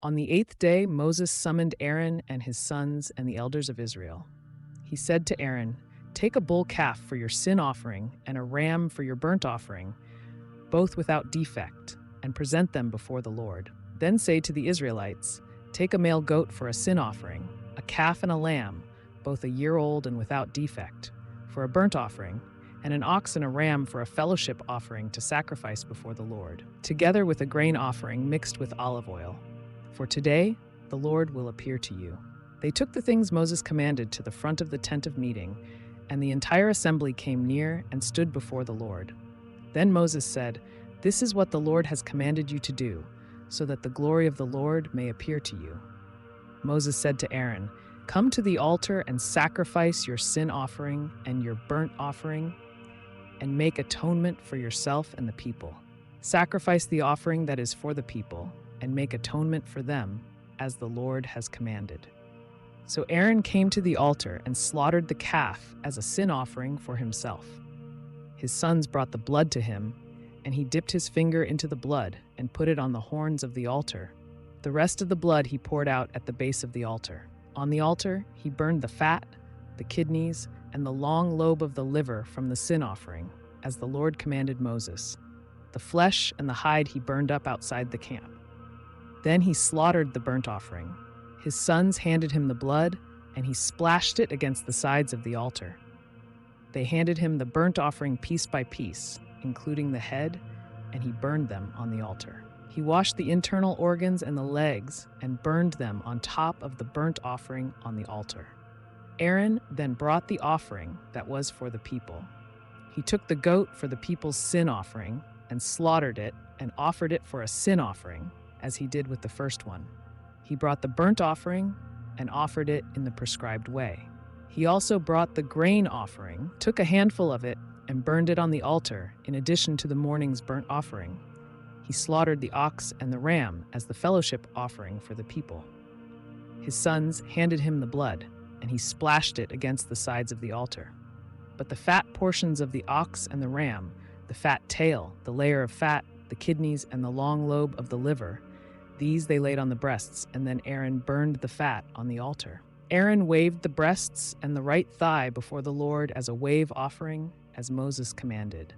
On the 8th day, Moses summoned Aaron and his sons and the elders of Israel. He said to Aaron, "Take a bull calf for your sin offering and a ram for your burnt offering, both without defect, and present them before the Lord. Then say to the Israelites, 'Take a male goat for a sin offering, a calf and a lamb, both a year old and without defect, for a burnt offering, and an ox and a ram for a fellowship offering to sacrifice before the Lord, together with a grain offering mixed with olive oil. For today the Lord will appear to you.'" They took the things Moses commanded to the front of the tent of meeting, and the entire assembly came near and stood before the Lord. Then Moses said, "This is what the Lord has commanded you to do, so that the glory of the Lord may appear to you." Moses said to Aaron, "Come to the altar and sacrifice your sin offering and your burnt offering, and make atonement for yourself and the people. Sacrifice the offering that is for the people, and make atonement for them, as the Lord has commanded." So Aaron came to the altar and slaughtered the calf as a sin offering for himself. His sons brought the blood to him, and he dipped his finger into the blood and put it on the horns of the altar. The rest of the blood he poured out at the base of the altar. On the altar, he burned the fat, the kidneys, and the long lobe of the liver from the sin offering, as the Lord commanded Moses. The flesh and the hide he burned up outside the camp. Then he slaughtered the burnt offering. His sons handed him the blood, and he splashed it against the sides of the altar. They handed him the burnt offering piece by piece, including the head, and he burned them on the altar. He washed the internal organs and the legs and burned them on top of the burnt offering on the altar. Aaron then brought the offering that was for the people. He took the goat for the people's sin offering and slaughtered it and offered it for a sin offering, as he did with the first one. He brought the burnt offering and offered it in the prescribed way. He also brought the grain offering, took a handful of it, and burned it on the altar in addition to the morning's burnt offering. He slaughtered the ox and the ram as the fellowship offering for the people. His sons handed him the blood, and he splashed it against the sides of the altar. But the fat portions of the ox and the ram, the fat tail, the layer of fat, the kidneys, and the long lobe of the liver, these they laid on the breasts, and then Aaron burned the fat on the altar. Aaron waved the breasts and the right thigh before the Lord as a wave offering, as Moses commanded.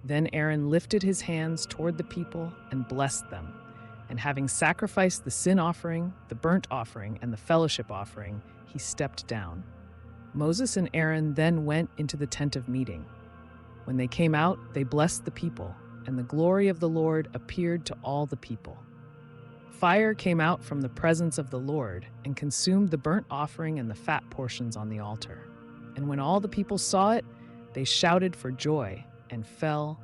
Then Aaron lifted his hands toward the people and blessed them, and having sacrificed the sin offering, the burnt offering, and the fellowship offering, he stepped down. Moses and Aaron then went into the tent of meeting. When they came out, they blessed the people, and the glory of the Lord appeared to all the people. Fire came out from the presence of the Lord and consumed the burnt offering and the fat portions on the altar. And when all the people saw it, they shouted for joy and fell